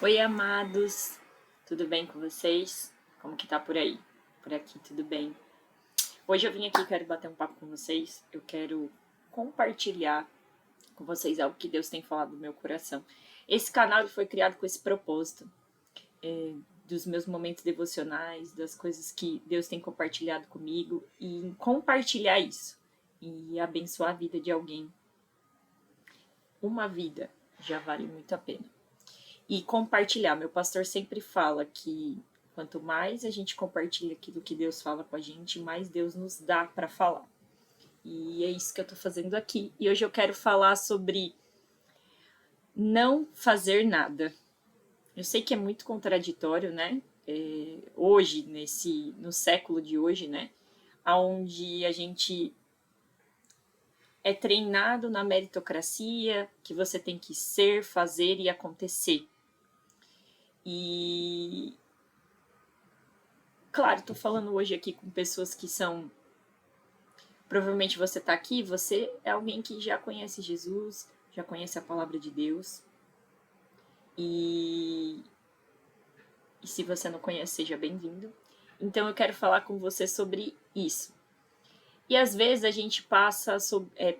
Oi, amados, tudo bem com vocês? Como que tá por aí? Por aqui, tudo bem. Hoje eu vim aqui, quero bater um papo com vocês, eu quero compartilhar com vocês algo que Deus tem falado no meu coração. Esse canal foi criado com esse propósito, dos meus momentos devocionais, das coisas que Deus tem compartilhado comigo, e em compartilhar isso, e abençoar a vida de alguém. Uma vida já vale muito a pena. E compartilhar. Meu pastor sempre fala que quanto mais a gente compartilha aquilo que Deus fala com a gente, mais Deus nos dá para falar. E é isso que eu estou fazendo aqui. E hoje eu quero falar sobre não fazer nada. Eu sei que é muito contraditório, né? Hoje, no século de hoje, né? Onde a gente é treinado na meritocracia, que você tem que ser, fazer e acontecer. E claro, tô falando hoje aqui com pessoas que são. Provavelmente você tá aqui, você é alguém que já conhece Jesus, já conhece a palavra de Deus. E, e se você não conhece, seja bem-vindo. Então eu quero falar com você sobre isso. E às vezes a gente passa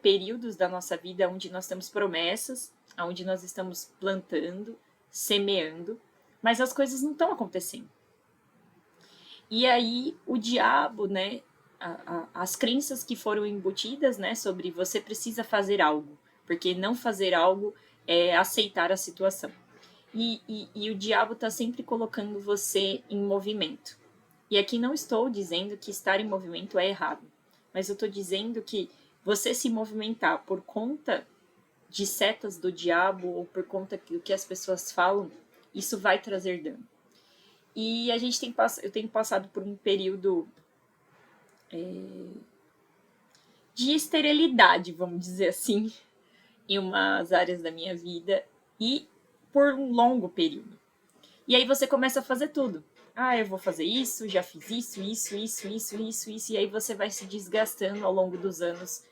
períodos da nossa vida onde nós temos promessas, onde nós estamos plantando, semeando, mas as coisas não estão acontecendo. E aí o diabo, né, as crenças que foram embutidas, né, sobre você precisa fazer algo, porque não fazer algo é aceitar a situação. E o diabo está sempre colocando você em movimento. E aqui não estou dizendo que estar em movimento é errado, mas eu estou dizendo que você se movimentar por conta de setas do diabo ou por conta do que as pessoas falam, isso vai trazer dano. E eu tenho passado por um período de esterilidade, vamos dizer assim, em umas áreas da minha vida e por um longo período. E aí você começa a fazer tudo. Ah, eu vou fazer isso, já fiz isso, e aí você vai se desgastando ao longo dos anos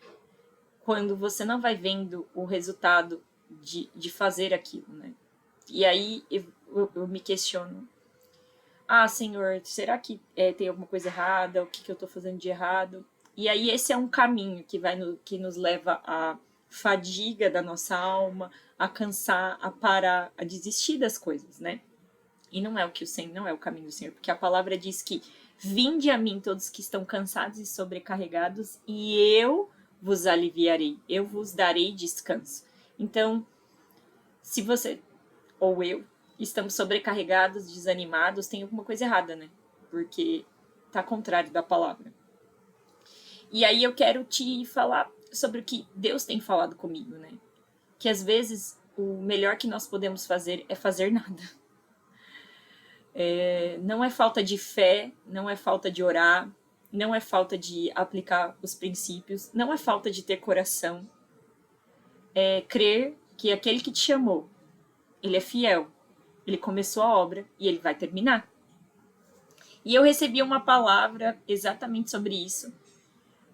quando você não vai vendo o resultado de fazer aquilo, né? E aí eu me questiono, Senhor, será que tem alguma coisa errada? O que eu estou fazendo de errado? E aí esse é um caminho que nos leva à fadiga da nossa alma, a cansar, a parar, a desistir das coisas, né? E não é o que o Senhor, não é o caminho do Senhor, porque a palavra diz que vinde a mim todos que estão cansados e sobrecarregados, e eu vos aliviarei, eu vos darei descanso. Então, se você ou eu estamos sobrecarregados, desanimados, tem alguma coisa errada, né? Porque tá contrário da palavra. E aí eu quero te falar sobre o que Deus tem falado comigo, né? Que às vezes o melhor que nós podemos fazer é fazer nada. Não é falta de fé, não é falta de orar, não é falta de aplicar os princípios, não é falta de ter coração. É crer que aquele que te chamou, ele é fiel, ele começou a obra e ele vai terminar. E eu recebi uma palavra exatamente sobre isso,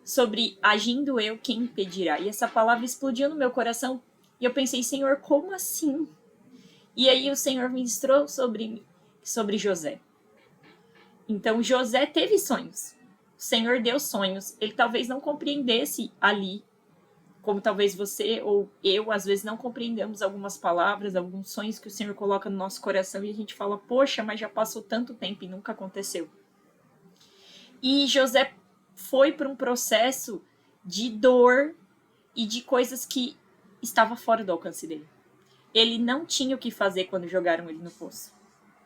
sobre agindo eu, quem impedirá. E essa palavra explodiu no meu coração e eu pensei, Senhor, como assim? E aí o Senhor ministrou sobre José. Então José teve sonhos. O Senhor deu sonhos. Ele talvez não compreendesse ali, como talvez você ou eu, às vezes, não compreendemos algumas palavras, alguns sonhos que o Senhor coloca no nosso coração e a gente fala, poxa, mas já passou tanto tempo e nunca aconteceu. E José foi para um processo de dor e de coisas que estava fora do alcance dele. Ele não tinha o que fazer quando jogaram ele no poço.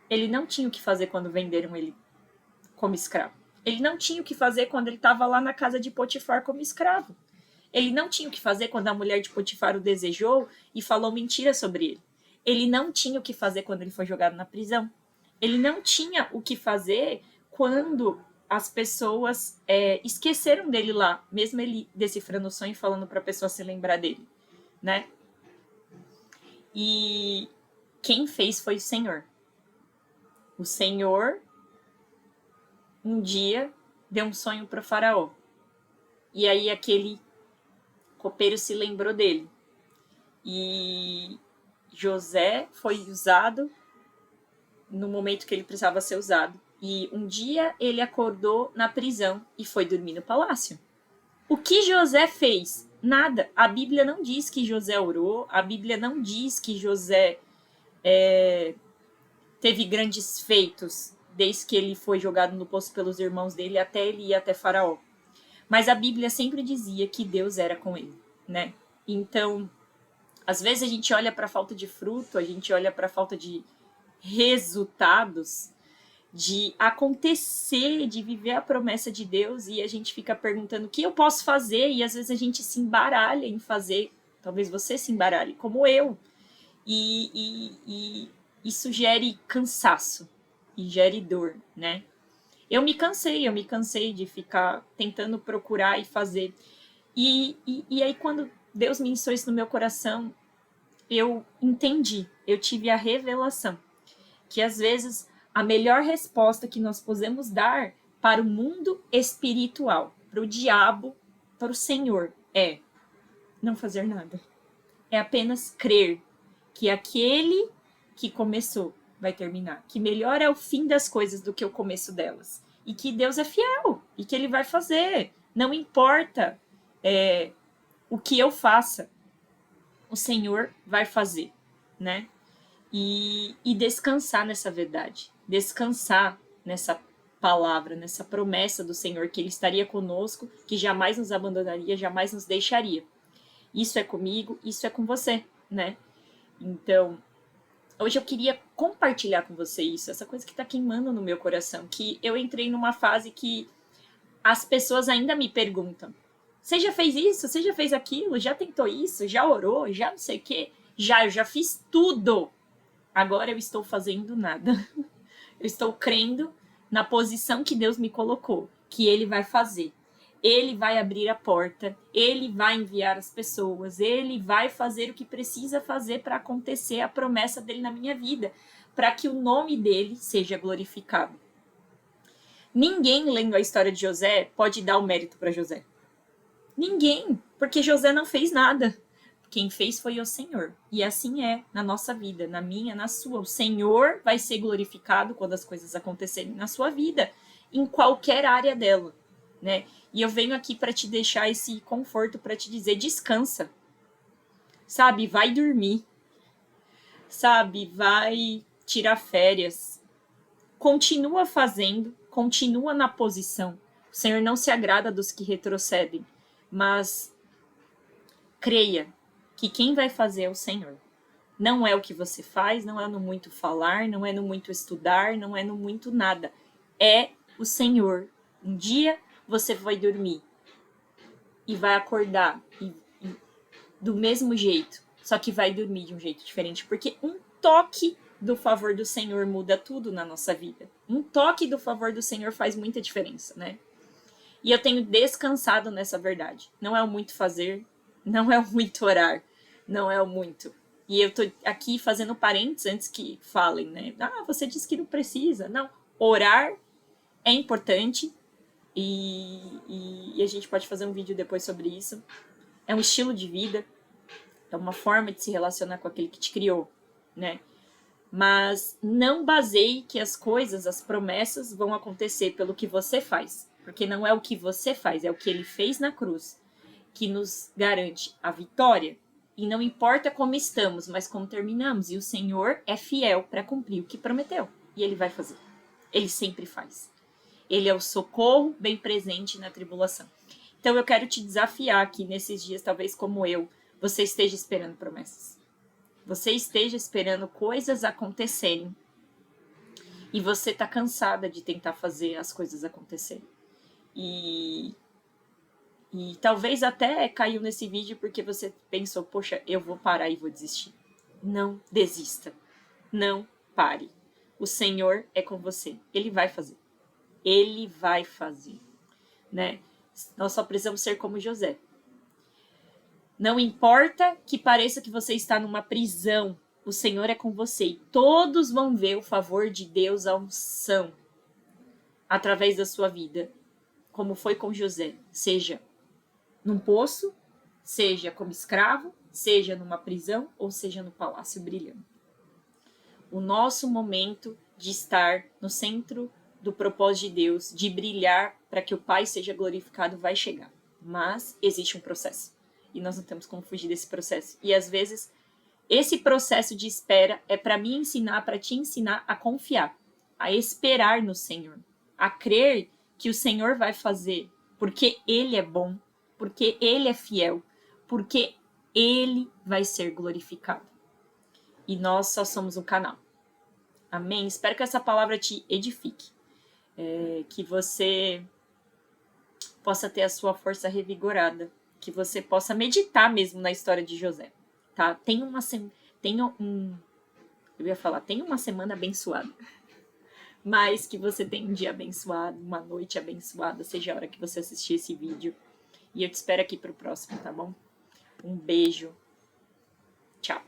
Ele não tinha o que fazer quando venderam ele como escravo. Ele não tinha o que fazer quando ele estava lá na casa de Potifar como escravo. Ele não tinha o que fazer quando a mulher de Potifar o desejou e falou mentira sobre ele. Ele não tinha o que fazer quando ele foi jogado na prisão. Ele não tinha o que fazer quando as pessoas esqueceram dele lá, mesmo ele decifrando o sonho e falando para a pessoa se lembrar dele, né? E quem fez foi o Senhor. O Senhor um dia deu um sonho para o faraó. E aí aquele copeiro se lembrou dele. E José foi usado no momento que ele precisava ser usado. E um dia ele acordou na prisão e foi dormir no palácio. O que José fez? Nada. A Bíblia não diz que José orou, a Bíblia não diz que José teve grandes feitos desde que ele foi jogado no poço pelos irmãos dele até ele ir até Faraó. Mas a Bíblia sempre dizia que Deus era com ele, né? Então, às vezes a gente olha para a falta de fruto, a gente olha para a falta de resultados, de acontecer, de viver a promessa de Deus, e a gente fica perguntando o que eu posso fazer, e às vezes a gente se embaralha em fazer, talvez você se embaralhe, como eu, e isso gere cansaço, e gere dor, né? Eu me cansei de ficar tentando procurar e fazer, e aí quando Deus ministrou isso no meu coração, eu entendi, eu tive a revelação, que às vezes a melhor resposta que nós podemos dar para o mundo espiritual, para o diabo, para o Senhor, é não fazer nada. É apenas crer que aquele que começou vai terminar. Que melhor é o fim das coisas do que o começo delas. E que Deus é fiel e que Ele vai fazer. Não importa o que eu faça, o Senhor vai fazer, né? E descansar nessa verdade, descansar nessa palavra, nessa promessa do Senhor, que Ele estaria conosco, que jamais nos abandonaria, jamais nos deixaria. Isso é comigo, isso é com você, né? Então, hoje eu queria compartilhar com você isso, essa coisa que tá queimando no meu coração, que eu entrei numa fase que as pessoas ainda me perguntam: você já fez isso? Você já fez aquilo? Já tentou isso? Já orou? Já não sei o quê? Eu já fiz tudo. Agora eu estou fazendo nada. Eu estou crendo na posição que Deus me colocou, que Ele vai fazer. Ele vai abrir a porta, Ele vai enviar as pessoas, Ele vai fazer o que precisa fazer para acontecer a promessa dele na minha vida, para que o nome dele seja glorificado. Ninguém, lendo a história de José, pode dar o mérito para José. Ninguém, porque José não fez nada. Quem fez foi o Senhor. E assim é na nossa vida, na minha, na sua. O Senhor vai ser glorificado quando as coisas acontecerem na sua vida, em qualquer área dela, né? E eu venho aqui para te deixar esse conforto, para te dizer: descansa. Sabe, vai dormir. Sabe, vai tirar férias. Continua fazendo, continua na posição. O Senhor não se agrada dos que retrocedem, mas creia que quem vai fazer é o Senhor. Não é o que você faz, não é no muito falar, não é no muito estudar, não é no muito nada. É o Senhor. Um dia você vai dormir e vai acordar do mesmo jeito, só que vai dormir de um jeito diferente, porque um toque do favor do Senhor muda tudo na nossa vida. Um toque do favor do Senhor faz muita diferença, né? E eu tenho descansado nessa verdade. Não é o muito fazer, não é o muito orar, não é o muito. E eu tô aqui fazendo parênteses antes que falem, né? Ah, você disse que não precisa. Não, orar é importante e a gente pode fazer um vídeo depois sobre isso. É um estilo de vida, é uma forma de se relacionar com aquele que te criou, né? Mas não baseie que as coisas, as promessas vão acontecer pelo que você faz. Porque não é o que você faz, é o que ele fez na cruz que nos garante a vitória. E não importa como estamos, mas como terminamos. E o Senhor é fiel para cumprir o que prometeu. E Ele vai fazer. Ele sempre faz. Ele é o socorro bem presente na tribulação. Então eu quero te desafiar aqui nesses dias, talvez como eu, você esteja esperando promessas. Você esteja esperando coisas acontecerem. E você está cansada de tentar fazer as coisas acontecerem. E talvez até caiu nesse vídeo porque você pensou: poxa, eu vou parar e vou desistir. Não desista. Não pare. O Senhor é com você. Ele vai fazer. Ele vai fazer. Né? Nós só precisamos ser como José. Não importa que pareça que você está numa prisão, o Senhor é com você. E todos vão ver o favor de Deus, a unção, através da sua vida. Como foi com José. Seja num poço, seja como escravo, seja numa prisão ou seja no palácio brilhando. O nosso momento de estar no centro do propósito de Deus, de brilhar para que o Pai seja glorificado, vai chegar. Mas existe um processo. E nós não temos como fugir desse processo. E às vezes, esse processo de espera é para me ensinar, para te ensinar a confiar, a esperar no Senhor, a crer que o Senhor vai fazer, porque Ele é bom, porque Ele é fiel, porque Ele vai ser glorificado. E nós só somos um canal. Amém? Espero que essa palavra te edifique. Que você possa ter a sua força revigorada. Que você possa meditar mesmo na história de José. Tá? Tenha uma semana abençoada. Mas que você tenha um dia abençoado, uma noite abençoada, seja a hora que você assistir esse vídeo. E eu te espero aqui pro próximo, tá bom? Um beijo. Tchau.